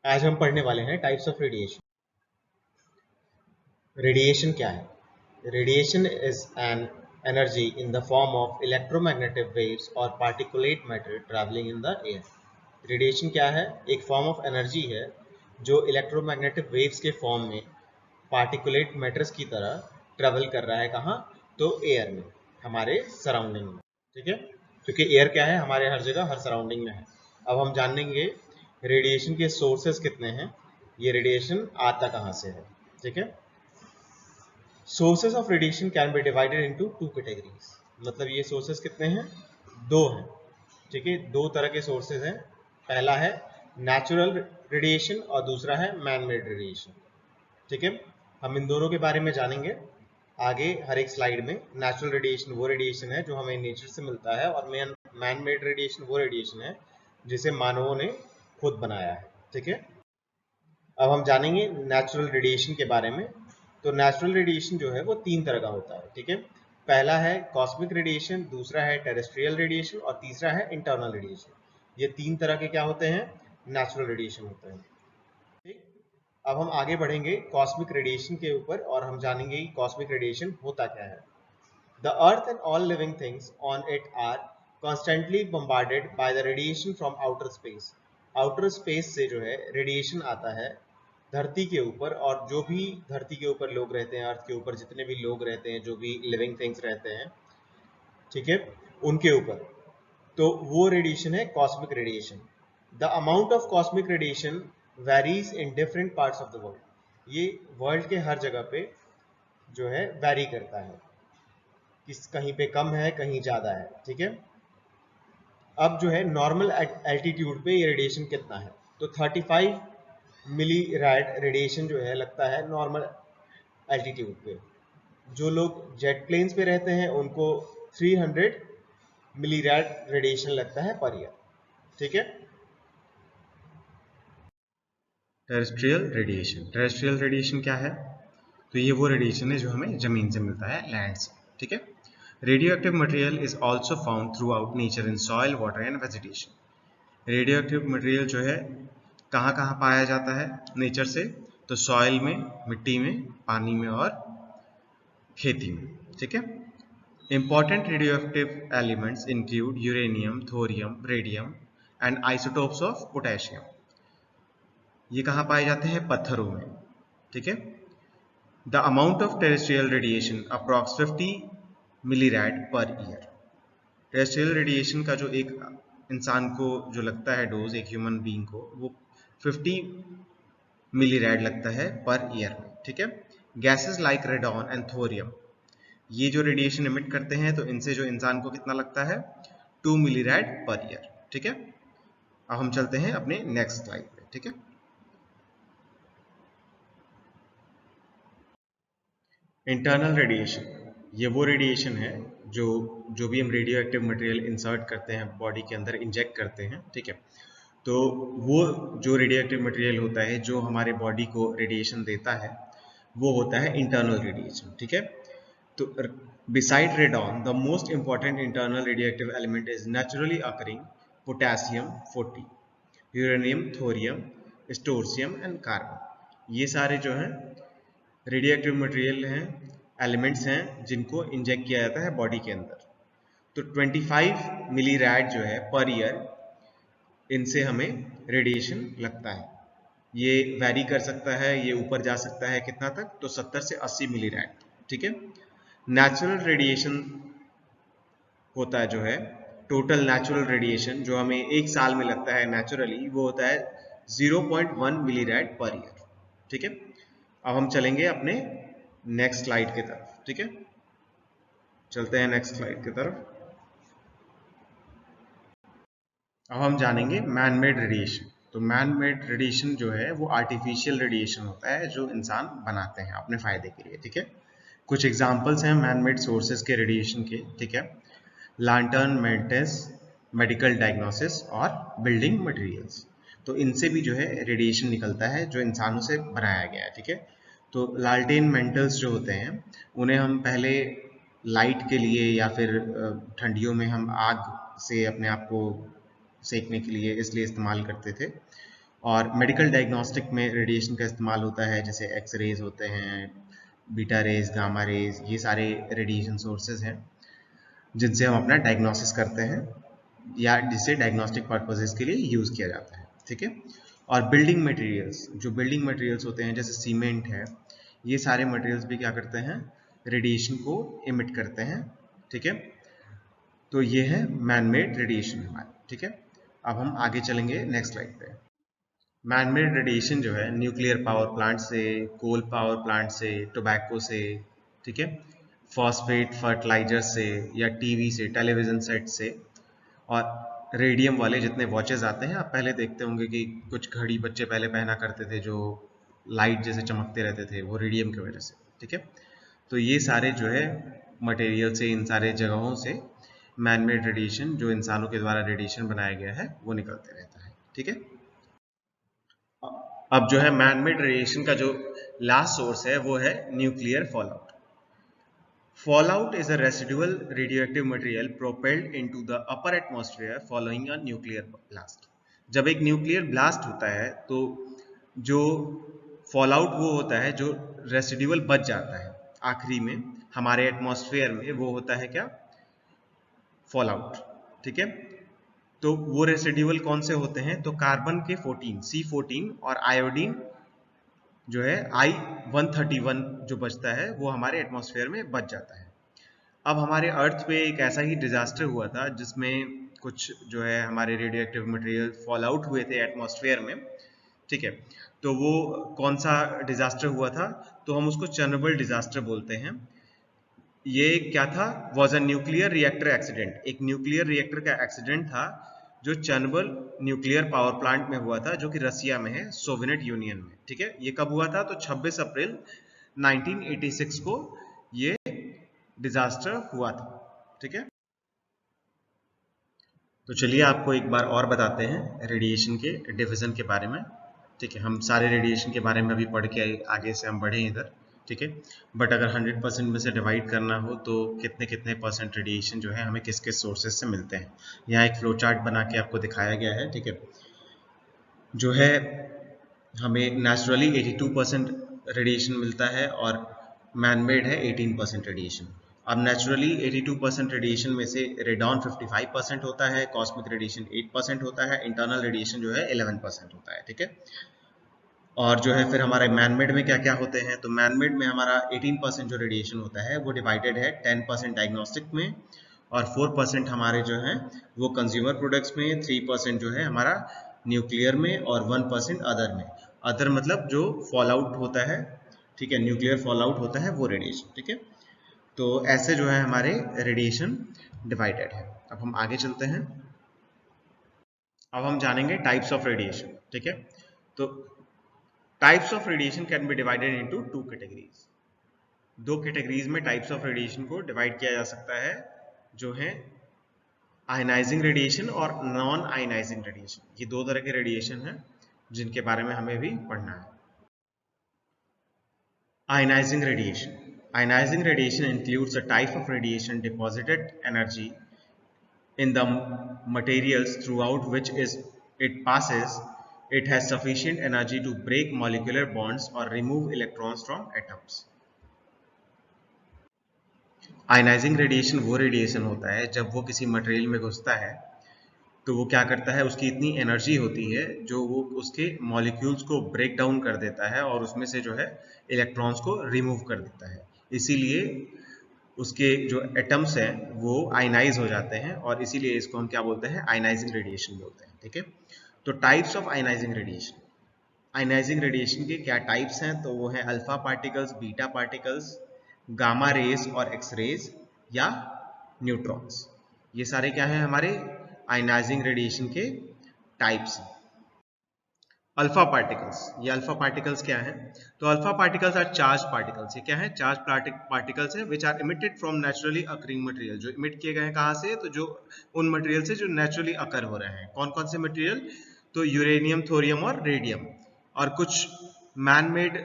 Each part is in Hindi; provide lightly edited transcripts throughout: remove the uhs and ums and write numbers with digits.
आज हम पढ़ने वाले हैं टाइप्स ऑफ रेडिएशन। रेडिएशन क्या है? Radiation is an energy in the form of electromagnetic waves और particulate matter travelling in the air. Radiation क्या है? एक फॉर्म ऑफ एनर्जी है जो इलेक्ट्रोमैग्नेटिक वेव्स के फॉर्म में पार्टिकुलेट मैटर्स की तरह ट्रेवल कर रहा है। कहाँ? तो एयर में, हमारे सराउंडिंग में। ठीक है, क्योंकि एयर क्या है, हमारे हर जगह हर सराउंडिंग में है। अब हम जानेंगे रेडिएशन के सोर्सेस कितने हैं, ये रेडिएशन आता कहाँ से है। ठीक है, sources of radiation can be divided into two categories. मतलब ये सोर्सेस कितने हैं? दो हैं। ठीक है, दो तरह के सोर्सेस हैं। पहला है नेचुरल रेडिएशन और दूसरा है मैन मेड रेडिएशन। ठीक है, हम इन दोनों के बारे में जानेंगे आगे हर एक स्लाइड में। नेचुरल रेडिएशन वो रेडिएशन है जो हमें नेचर से मिलता है, और मैन मेड रेडिएशन वो रेडिएशन है जिसे मानवों ने खुद बनाया है। ठीक है, अब हम जानेंगे नेचुरल रेडिएशन के बारे में। तो नेचुरल रेडिएशन जो है वो तीन तरह का होता है। ठीक है, पहला है कॉस्मिक रेडिएशन, दूसरा है टेरेस्ट्रियल रेडिएशन और तीसरा है इंटरनल रेडिएशन। ये तीन तरह के क्या होते हैं? नेचुरल रेडिएशन होते हैं। ठीक, अब हम आगे बढ़ेंगे कॉस्मिक रेडिएशन के ऊपर और हम जानेंगे कि कॉस्मिक रेडिएशन होता क्या है। The Earth and all living things on it are constantly bombarded by the radiation from outer space. Outer space से जो है रेडिएशन आता है धरती के ऊपर, और जो भी धरती के ऊपर लोग रहते हैं, अर्थ के ऊपर जितने भी लोग रहते हैं, जो भी लिविंग थिंग्स रहते हैं, ठीक है, उनके ऊपर, तो वो रेडिएशन है cosmic radiation. The amount of cosmic radiation varies in different parts of the world. ये वर्ल्ड के हर जगह पे जो है वेरी करता है, किस कहीं पे कम है, कहीं ज्यादा है। ठीक है, अब जो है नॉर्मल एल्टीट्यूड पे ये रेडिएशन कितना है? तो 35 मिली रैड रेडिएशन जो है लगता है नॉर्मल एल्टीट्यूड पे। जो लोग जेट प्लेन्स पे रहते हैं उनको 300 मिली रैड रेडिएशन लगता है पर ईयर। ठीक है, टेरेस्ट्रियल रेडिएशन। टेरेस्ट्रियल रेडिएशन क्या है? तो ये वो रेडिएशन है जो हमें जमीन से मिलता है, लैंड से। ठीक है, radioactive material is also found through out nature in soil, water and vegetation. Radioactive material जो है कहाँ कहाँ पाया जाता है नेचर से? तो सॉइल में, मिट्टी में, पानी में और खेती में। ठीक है, important radioactive elements include uranium, thorium, radium and isotopes of potassium. ये कहाँ पाए जाते हैं? पत्थरों में। ठीक है, the amount of terrestrial radiation approx 50 millirad per year. Terrestrial radiation का जो एक इंसान को जो लगता है डोज, एक ह्यूमन बीइंग को, वो 50 मिलीरैड लगता है पर ईयर में। ठीक है, gases like radon and thorium, ये जो रेडिएशन इमिट करते हैं, तो इनसे जो इंसान को कितना लगता है? 2 मिलीरैड पर ईयर। ठीक है, अब हम चलते हैं अपने नेक्स्ट स्लाइड पे। ठीक है, इंटरनल रेडिएशन, ये वो रेडिएशन है जो जो भी हम रेडियो एक्टिव मटेरियल इंसर्ट करते हैं बॉडी के अंदर, इंजेक्ट करते हैं। ठीक है, तो वो जो रेडियो एक्टिव मटेरियल होता है जो हमारे बॉडी को रेडिएशन देता है, वो होता है इंटरनल रेडिएशन। ठीक है, तो beside radon the most important internal radioactive element is naturally occurring potassium 40, uranium, thorium, strontium and carbon। ये सारे जो हैं रेडियोएक्टिव मटेरियल हैं, एलिमेंट्स हैं जिनको इंजेक्ट किया जाता है बॉडी के अंदर। तो 25 मिली रैड जो है पर ईयर, इनसे हमें रेडिएशन लगता है। ये वैरी कर सकता है, ये ऊपर जा सकता है कितना तक? तो 70 से 80 मिली रैड। ठीक है, नेचुरल रेडिएशन होता है जो है, टोटल नेचुरल रेडिएशन जो हमें एक साल में लगता है नेचुरली, वो होता है 0.1 मिली रैड पर ईयर। ठीक है, अब हम चलेंगे अपने नेक्स्ट स्लाइड की तरफ। ठीक है, चलते हैं नेक्स्ट स्लाइड की तरफ। अब हम जानेंगे मैन मेड रेडिएशन। तो मैन मेड रेडिएशन जो है वो आर्टिफिशियल रेडिएशन होता है जो इंसान बनाते हैं अपने फायदे के लिए। ठीक है, कुछ एग्जांपल्स हैं मैन मेड सोर्सेज के रेडिएशन के। ठीक है, लैंटर्न मेंटेनेंस, मेडिकल डायग्नोसिस और बिल्डिंग मटेरियल्स। तो इनसे भी जो है रेडिएशन निकलता है जो इंसानों से बनाया गया है। ठीक है, तो लालटेन मेटल्स जो होते हैं उन्हें हम पहले लाइट के लिए या फिर ठंडियों में हम आग से अपने आप को सेकने के लिए इसलिए इस्तेमाल करते थे। और मेडिकल डायग्नोस्टिक में रेडिएशन का इस्तेमाल होता है, जैसे एक्सरेज होते हैं, बीटा रेज, गामा रेज, ये सारे रेडिएशन सोर्सेज हैं जिनसे हम अपना डायग्नोसिस करते हैं या जिसे डायग्नोस्टिक पर्पसेस के लिए यूज़ किया जाता है। ठीक है। और बिल्डिंग मटेरियल्स, जो बिल्डिंग मटेरियल्स होते हैं जैसे सीमेंट है, ये सारे मटेरियल्स भी क्या करते हैं, रेडिएशन को इमिट करते हैं। ठीक है। तो ये है मैन मेड रेडिएशन हमारे। ठीक है। अब हम आगे चलेंगे नेक्स्ट स्लाइड पे। मैन मेड रेडिएशन जो है न्यूक्लियर पावर प्लांट से, कोल पावर प्लांट से, टोबैको से, ठीक है, फॉस्फेट फर्टिलाइजर से या टीवी से, टेलीविजन सेट से, और रेडियम वाले जितने वॉचेस आते हैं, आप पहले देखते होंगे कि कुछ घड़ी बच्चे पहले पहना करते थे जो लाइट जैसे चमकते रहते थे, वो रेडियम की वजह से। ठीक है। तो ये सारे जो है मटेरियल से, इन सारे जगहों से मैन मेड रेडिएशन, जो इंसानों के द्वारा रेडिएशन बनाया गया है, वो निकलते रहता है। ठीक है। अब जो है मैन मेड रेडिएशन का जो लास्ट सोर्स है वो है nuclear fallout. Fallout is a residual radioactive material propelled into the upper atmosphere following a nuclear blast. जब एक न्यूक्लियर ब्लास्ट होता है तो जो फॉलआउट वो होता है जो रेसिडुअल बच जाता है आखिरी में हमारे एटमॉस्फेयर में, वो होता है क्या, फॉलआउट। ठीक है। तो वो रेसिडुअल कौन से होते हैं, तो कार्बन के 14 C14 और आयोडीन जो है I-131 जो बचता है वो हमारे एटमॉस्फेयर में बच जाता है। अब हमारे अर्थ पे एक ऐसा ही डिजास्टर हुआ था जिसमें कुछ जो है हमारे रेडियोएक्टिव मटेरियल फॉल आउट हुए थे एटमॉस्फेयर में। ठीक है। तो वो कौन सा डिजास्टर हुआ था, तो हम उसको चेरनोबिल डिजास्टर बोलते हैं। ये क्या था, was a nuclear reactor accident. एक न्यूक्लियर रिएक्टर का एक्सीडेंट था जो चेरनोबिल न्यूक्लियर पावर प्लांट में हुआ था, जो कि रसिया में है, सोवियत यूनियन में। ठीक है। ये कब हुआ था, तो 26 अप्रैल 1986 को ये डिजास्टर हुआ था। ठीक है। तो चलिए आपको एक बार और बताते हैं रेडिएशन के डिवीजन के बारे में। ठीक है। हम सारे रेडिएशन के बारे में अभी पढ़ के आगे से हम बढ़े इधर। ठीक है। बट अगर 100% में से डिवाइड करना हो तो कितने कितने परसेंट रेडिएशन जो है हमें किस किस सोर्सेज से मिलते हैं, यहाँ एक फ्लो चार्ट बना के आपको दिखाया गया है। ठीक है। जो है हमें नेचुरली 82% रेडिएशन मिलता है और मैनमेड है 18% रेडिएशन। अब नेचुरली 82% रेडिएशन में से रेडॉन 55% होता है, कॉस्मिक रेडिएशन 8% होता है, इंटरनल रेडिएशन जो है 11% होता है। ठीक है। और जो है फिर हमारे मैनमेड में क्या क्या होते हैं, तो मैनमेड में हमारा 18% जो रेडिएशन होता है वो डिवाइडेड है 10% डायग्नोस्टिक में, और 4% हमारे जो है वो कंज्यूमर प्रोडक्ट्स में, 3% जो है हमारा न्यूक्लियर में, और 1% अदर में। अदर मतलब जो फॉल आउट होता है, ठीक है, न्यूक्लियर फॉल आउट होता है वो रेडिएशन। ठीक है। तो ऐसे जो है हमारे रेडिएशन डिवाइडेड है। अब हम आगे चलते हैं। अब हम जानेंगे टाइप्स ऑफ रेडिएशन। ठीक है। तो types of radiation can be divided into 2 categories. 2 categories में टाइप्स ऑफ रेडिएशन को डिवाइड किया जा सकता है, जो है आयनाइजिंग रेडिएशन और नॉन आयनाइजिंग रेडिएशन। ये 2 तरह के रेडिएशन हैं जिनके बारे में हमें भी पढ़ना है। Ionising radiation. Ionizing radiation includes a type of radiation deposited energy in the materials throughout which it passes. It has sufficient energy to break molecular bonds or remove electrons from atoms. Ionising radiation वो रेडिएशन होता है जब वो किसी मटेरियल में घुसता है तो वो क्या करता है, उसकी इतनी एनर्जी होती है जो वो उसके मॉलिक्यूल्स को ब्रेक डाउन कर देता है और उसमें से जो है इलेक्ट्रॉन्स को रिमूव कर देता है। इसीलिए उसके जो एटम्स हैं वो आयनाइज हो जाते हैं और इसीलिए इसको हम क्या बोलते हैं, आयनाइजिंग रेडिएशन बोलते हैं। ठीक है। तो types of ionising radiation. Ionising radiation के क्या टाइप्स हैं, तो वो है alpha particles, beta particles, gamma rays और एक्स रेज, या न्यूट्रॉन्स। ये सारे क्या हैं हमारे आयनाइजिंग रेडिएशन के टाइप्स। अल्फा पार्टिकल्स, ये अल्फा पार्टिकल्स क्या है, तो alpha particles are charge particles. ये क्या है, चार्ज पार्टिकल्स है which are emitted from naturally occurring material. जो इमिट किए गए हैं कहाँ से, तो जो उन मटेरियल से जो नेचुरली अकर हो रहे हैं। कौन कौन से मटेरियल, तो यूरेनियम, थोरियम और रेडियम, और कुछ मैन मेड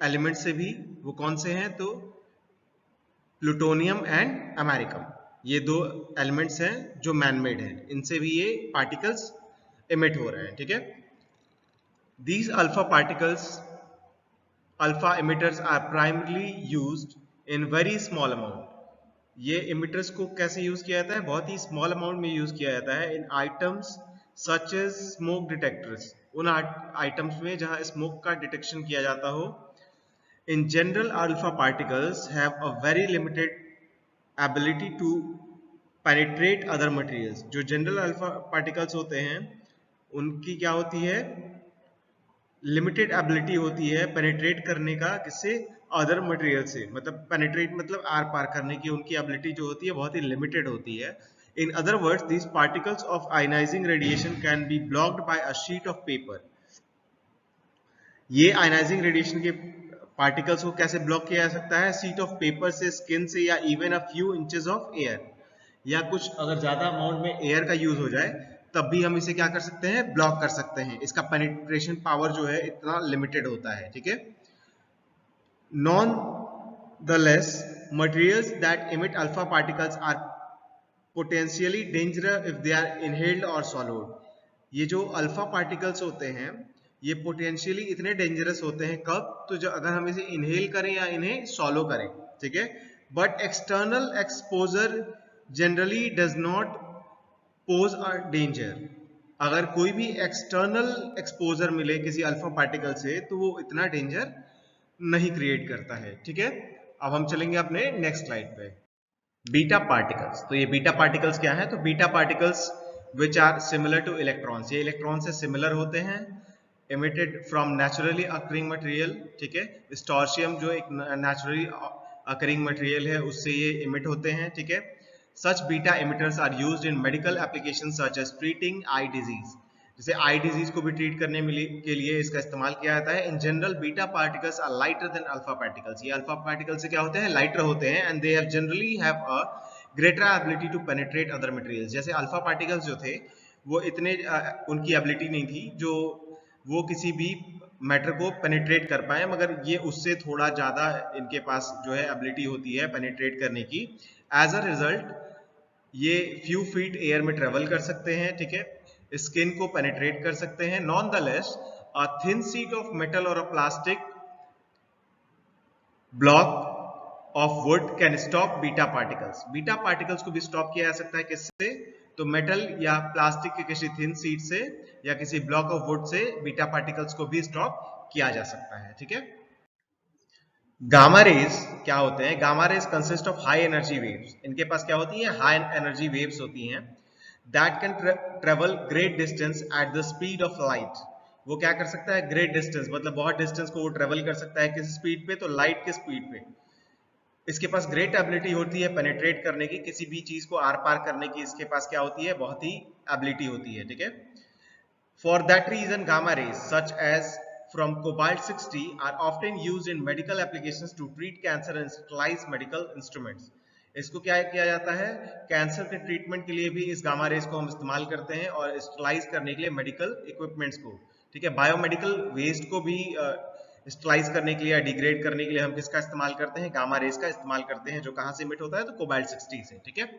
एलिमेंट से भी। वो कौन से हैं, तो प्लूटोनियम एंड अमेरिकम, ये 2 एलिमेंट्स हैं जो मैन मेड हैं, इनसे भी ये पार्टिकल्स इमिट हो रहे हैं। ठीक है। These alpha particles, alpha emitters are primarily used in very small amount. ये emitters को कैसे यूज किया जाता है? बहुत ही स्मॉल अमाउंट में यूज किया जाता है in items such as smoke detectors, उन आइटम्स में जहां स्मोक का डिटेक्शन किया जाता हो. In general, alpha particles have a very limited ability to penetrate other materials. जो जनरल अल्फा पार्टिकल्स होते हैं उनकी क्या होती है? लिमिटेड एबिलिटी होती है पेनिट्रेट करने का, किससे? अदर मटेरियल से. मतलब पेनिट्रेट मतलब आर पार करने की उनकी एबिलिटी जो होती है बहुत ही लिमिटेड होती है. In other words, these particles of ionizing radiation can be blocked by a sheet of paper. ये आयनाइजिंग रेडिएशन के पार्टिकल्स को कैसे ब्लॉक किया जा सकता है? शीट ऑफ पेपर से, स्किन से, या even a few inches of air, या कुछ अगर ज्यादा अमाउंट में एयर का यूज हो जाए तब भी हम इसे क्या कर सकते हैं? ब्लॉक कर सकते हैं. इसका पेनिट्रेशन पावर जो है इतना लिमिटेड होता है. ठीक है. Nonetheless, materials that emit alpha particles are potentially dangerous if they are inhaled or swallowed. ये जो अल्फा पार्टिकल्स होते हैं ये पोटेंशियली इतने डेंजरस होते हैं. कब? तो जो अगर हम इसे इनहेल करें या इन्हें सॉलो करें. ठीक है. But external exposure generally does not pose a danger. अगर कोई भी एक्सटर्नल एक्सपोजर मिले किसी अल्फा पार्टिकल से तो वो इतना डेंजर नहीं क्रिएट करता है. ठीक है. अब हम चलेंगे अपने नेक्स्ट स्लाइड पे. Beta particles. तो ये बीटा पार्टिकल्स क्या है? तो beta particles which are similar to electrons, ये इलेक्ट्रॉन से सिमिलर होते हैं. emitted from naturally occurring material. ठीक है. स्टोर्शियम जो एक naturally occurring material है उससे ये emit होते हैं. ठीक है. Such beta emitters are used in medical applications such as treating eye disease. जैसे आई डिजीज को भी ट्रीट करने के लिए इसका इस्तेमाल किया जाता है. In general beta particles are lighter than alpha particles. ये अल्फा पार्टिकल से क्या होते हैं? लाइटर होते हैं. And they have generally have a greater ability to penetrate other materials. जैसे अल्फा पार्टिकल्स जो थे वो इतने उनकी एबिलिटी नहीं थी जो वो किसी भी मैटर को पेनिट्रेट कर पाए, मगर ये उससे थोड़ा ज्यादा इनके पास जो है एबिलिटी होती है पेनिट्रेट करने की. एज अ रिजल्ट ये फ्यू फीट एयर में ट्रेवल कर सकते हैं. ठीक है. स्किन को पेनिट्रेट कर सकते हैं. Nonetheless, a thin sheet of metal or a plastic block of wood can stop beta particles. Beta particles को भी स्टॉप किया जा सकता है. किससे? तो मेटल या प्लास्टिक के किसी थिन शीट से या किसी block of would say beta particles को भी स्टॉप किया जा सकता है. ठीक है. गामा रेज क्या होते हैं? Gamma rays consist of high energy waves. इनके पास क्या होती है? हाई एनर्जी वेव्स होती हैं. That can travel great distance at the speed of light. वो क्या कर सकता है? ग्रेट डिस्टेंस मतलब बहुत डिस्टेंस को वो ट्रेवल कर सकता है. किस स्पीड पे? तो लाइट के स्पीड पे. इसके पास ग्रेट एबिलिटी होती है पेनिट्रेट करने की, किसी भी चीज को आर पार करने की इसके पास क्या होती है? बहुत ही एबिलिटी होती है. ठीक है. For that reason gamma rays such as from cobalt 60 are often used in medical applications to treat cancer and sterilize medical instruments. इसको क्या किया जाता है? कैंसर के ट्रीटमेंट के लिए भी इस गामा रेज को हम इस्तेमाल करते हैं और स्टरलाइज करने के लिए मेडिकल इक्विपमेंट्स को. ठीक है. बायोमेडिकल वेस्ट को भी स्टरलाइज करने के लिए या डिग्रेड करने के लिए हम किसका इस्तेमाल करते हैं? गामा रेज का इस्तेमाल करते हैं. जो कहां से इमिट होता है? तो कोबाल्ट 60 से. ठीक है.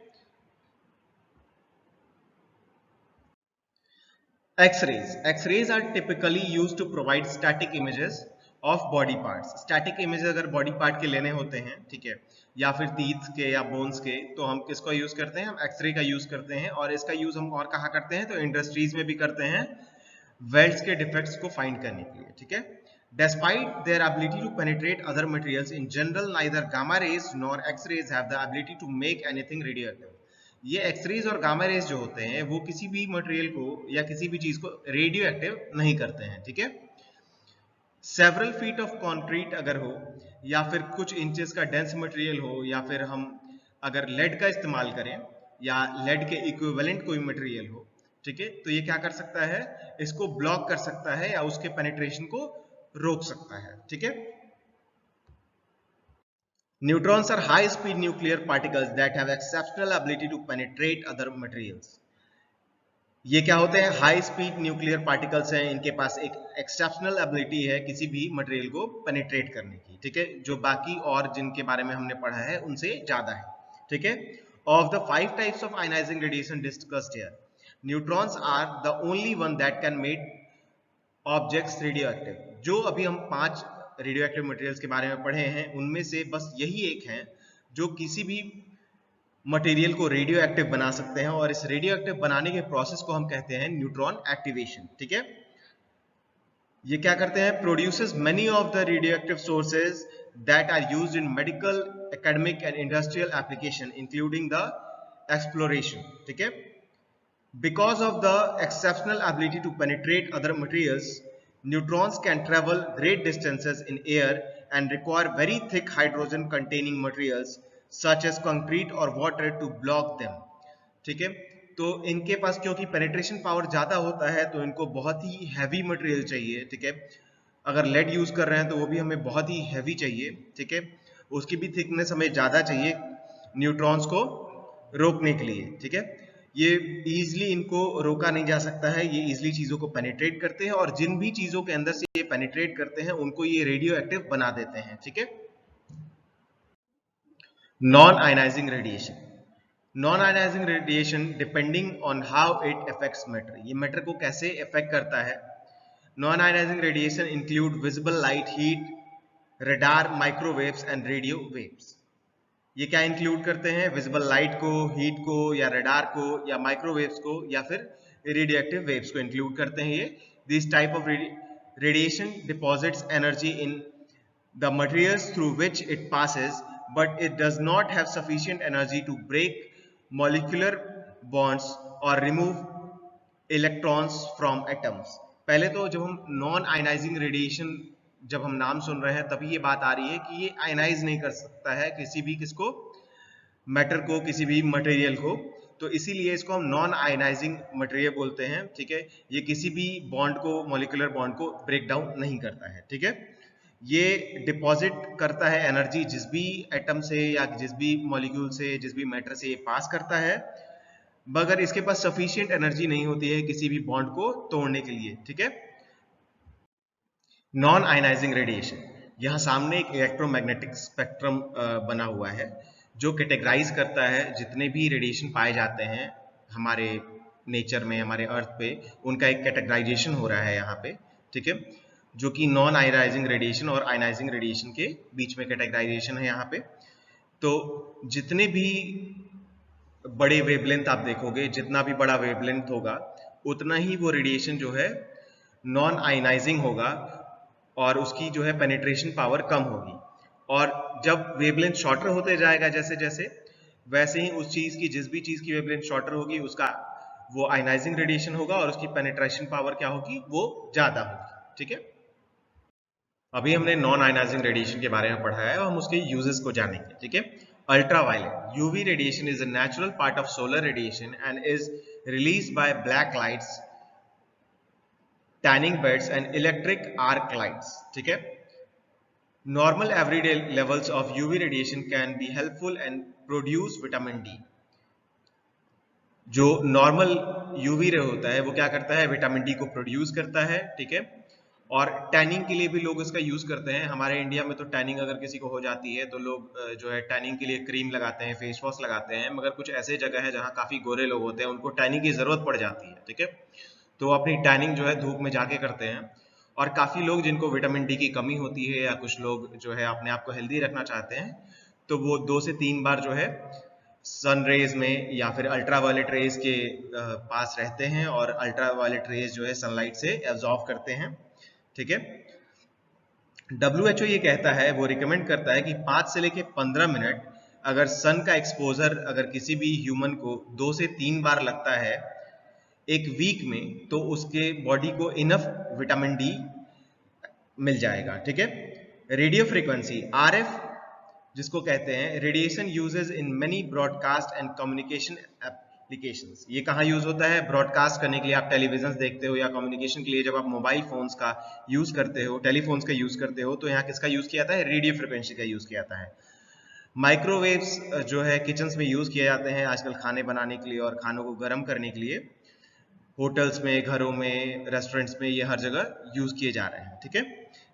X-rays. X-rays are typically used to provide static images of body parts. Static images अगर body part के लेने होते हैं, ठीक है, या फिर teeth के या bones के, तो हम किसको यूज करते हैं? हम एक्सरे का यूज करते हैं. और इसका यूज हम और कहाँ करते हैं? तो इंडस्ट्रीज में भी करते हैं वेल्ड्स के डिफेक्ट्स को फाइंड करने के लिए. ठीक है. Despite their ability to penetrate other materials, in general, neither gamma rays nor X-rays have the ability to make anything radioactive. ये एक्सरेज और गामा रेज जो होते हैं वो किसी भी मटेरियल को या किसी भी चीज को रेडियो एक्टिव नहीं करते हैं. ठीक है. सेवरल फीट ऑफ कंक्रीट अगर हो या फिर कुछ इंचेस का डेंस मटेरियल हो या फिर हम अगर लेड का इस्तेमाल करें या लेड के इक्विवेलेंट कोई मटेरियल हो, ठीक है, तो ये क्या कर सकता है? इसको ब्लॉक कर सकता है या उसके पेनिट्रेशन को रोक सकता है. ठीक है. Neutrons are high-speed nuclear particles that have exceptional ability to penetrate other materials. ये क्या होते हैं? हाई स्पीड न्यूक्लियर पार्टिकल्स हैं. इनके पास एक एक्सेप्शनल एबिलिटी है किसी भी मटेरियल को पेनिट्रेट करने की. ठीक है. जो बाकी और जिनके बारे में हमने पढ़ा है उनसे ज्यादा है. ठीक है. Of the 5 types of ionizing radiation discussed here, neutrons are the only one that can make objects radio active. जो अभी हम 5 रेडियो एक्टिव मटेरियल्स के बारे में पढ़े हैं उनमें से बस यही एक है जो किसी भी मटेरियल को रेडियो एक्टिव बना सकते हैं, और इस रेडियो एक्टिव बनाने के प्रोसेस को हम कहते हैं न्यूट्रॉन एक्टिवेशन। ठीक है, ये क्या करते हैं? Produces many of the radioactive sources that are used in medical, academic and industrial application including the exploration. ठीक है, because of the exceptional ability to penetrate other materials, neutrons can travel great distances in air and require very thick hydrogen containing materials such as concrete or water to block them। ठीक है, तो इनके पास क्योंकि पेनिट्रेशन पावर ज्यादा होता है तो इनको बहुत ही हैवी मटेरियल चाहिए। ठीक है, अगर लेड यूज कर रहे हैं तो वो भी हमें बहुत ही हैवी चाहिए। ठीक है, उसकी भी थिकनेस हमें ज्यादा चाहिए न्यूट्रॉन्स को रोकने के लिए। ठीक है, ये इजीली इनको रोका नहीं जा सकता है, ये इजीली चीजों को पेनिट्रेट करते हैं, और जिन भी चीजों के अंदर से ये पेनिट्रेट करते हैं उनको ये रेडियो एक्टिव बना देते हैं। ठीक है, non ionising radiation. Non ionising radiation depending on how it affects matter, ये मैटर को कैसे अफेक्ट करता है। Non ionising radiation include visible light, heat, radar, microwaves and radio waves. ये क्या इंक्लूड करते हैं? विजिबल लाइट को, हीट को, या रडार को, या माइक्रोवेव्स को, या फिर रेडियो एक्टिव वेव्स को इंक्लूड करते हैं। ये this type of radiation deposits energy in the materials through which it passes, but it does not have sufficient energy to break molecular bonds or remove electrons from atoms। पहले तो जब हम नॉन आयनाइजिंग रेडिएशन जब हम नाम सुन रहे हैं तभी ये बात आ रही है कि ये आयनाइज नहीं कर सकता है किसी भी किसको, मैटर को, किसी भी मटेरियल को, तो इसीलिए इसको हम नॉन आयनाइजिंग मटेरियल बोलते हैं। ठीक है, ये किसी भी बॉन्ड को, मॉलिक्यूलर बॉन्ड को ब्रेक डाउन नहीं करता है। ठीक है, ये डिपॉजिट करता है एनर्जी जिस भी एटम से या जिस भी मॉलिक्यूल से, जिस भी मैटर से ये पास करता है, मगर इसके पास सफिशिएंट एनर्जी नहीं होती है किसी भी बॉन्ड को तोड़ने के लिए। ठीक है, नॉन आयनाइजिंग रेडिएशन, यहां सामने एक इलेक्ट्रोमैग्नेटिक स्पेक्ट्रम बना हुआ है जो कैटेगराइज करता है जितने भी रेडिएशन पाए जाते हैं हमारे नेचर में, हमारे अर्थ पे, उनका एक कैटेगराइजेशन हो रहा है यहाँ पे। ठीक है, जो कि नॉन आयनाइजिंग रेडिएशन और आयनाइजिंग रेडिएशन के बीच में कैटेगराइजेशन है यहाँ पे। तो जितने भी बड़े वेवलेंथ आप देखोगे, जितना भी बड़ा वेवलेंथ होगा उतना ही वो रेडिएशन जो है नॉन आयनाइजिंग होगा और उसकी जो है पेनिट्रेशन पावर कम होगी। और जब वेवलेंथ शॉर्टर होते जाएगा जैसे जैसे, वैसे ही उस चीज की, जिस भी चीज की वेवलेंथ शॉर्टर होगी उसका वो आयनाइजिंग रेडिएशन होगा और उसकी पेनिट्रेशन पावर क्या होगी, वो ज्यादा होगी। ठीक है, अभी हमने नॉन आयनाइजिंग रेडिएशन के बारे में पढ़ा है और हम उसके यूजेस को जानेंगे। ठीक है, ultraviolet UV radiation is a natural part of solar radiation and is released by black lights, tanning beds and electric arc lights. ठीक है, normal everyday levels of UV radiation can be helpful and produce vitamin D. जो नॉर्मल यूवी रे होता है वो क्या करता है, विटामिन डी को प्रोड्यूस करता है। ठीक है, और टैनिंग के लिए भी लोग इसका यूज करते हैं। हमारे इंडिया में तो टैनिंग अगर किसी को हो जाती है तो लोग जो है टैनिंग के लिए क्रीम लगाते हैं, फेस वॉश लगाते हैं, मगर कुछ ऐसे जगह है जहाँ काफी गोरे लोग होते हैं, उनको टैनिंग की जरूरत पड़ जाती है। ठीक है, तो अपनी टैनिंग जो है धूप में जाके करते हैं। और काफी लोग जिनको विटामिन डी की कमी होती है या कुछ लोग जो है अपने आप को हेल्दी रखना चाहते हैं, तो वो 2 से 3 बार जो है सन रेज में या फिर अल्ट्रावायलेट रेज के पास रहते हैं और अल्ट्रावायलेट रेज जो है सनलाइट से एब्जॉर्ब करते हैं। ठीक है, WHO ये कहता है, वो रिकमेंड करता है कि 5 से लेके 15 मिनट अगर सन का एक्सपोजर अगर किसी भी ह्यूमन को 2 से 3 बार लगता है एक वीक में, तो उसके बॉडी को इनफ विटामिन डी मिल जाएगा। ठीक है, रेडियो फ्रीक्वेंसी RF जिसको कहते हैं, radiation uses in many broadcast and communication applications. ये कहाँ यूज होता है? ब्रॉडकास्ट करने के लिए आप टेलीविजन देखते हो, या कम्युनिकेशन के लिए जब आप मोबाइल फोन्स का यूज करते हो, टेलीफोन्स का यूज करते हो, तो यहाँ किसका यूज किया जाता है? रेडियो फ्रिक्वेंसी का यूज किया जाता है। माइक्रोवेव्स जो है किचन्स में यूज किए जाते हैं आजकल खाने बनाने के लिए और खानों को गर्म करने के लिए। होटल्स में, घरों में, रेस्टोरेंट्स में, ये हर जगह यूज किए जा रहे हैं। ठीक है,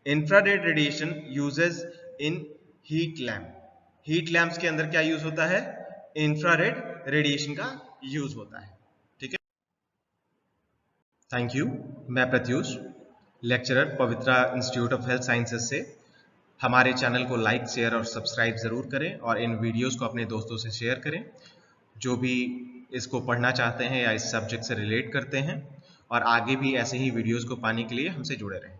इंफ्रारेड रेडिएशन यूजेस इन हीट लैम्प। हीट लैम्प्स के अंदर क्या यूज होता है? इंफ्रारेड रेडिएशन का यूज होता है। ठीक है, थैंक यू, मैं Pratyush. Lecturer Pavitra institute of health sciences से। हमारे चैनल को लाइक, शेयर और सब्सक्राइब ज़रूर करें और इन वीडियोस को अपने दोस्तों से शेयर करें जो भी इसको पढ़ना चाहते हैं या इस सब्जेक्ट से रिलेट करते हैं, और आगे भी ऐसे ही वीडियोस को पाने के लिए हमसे जुड़े रहें।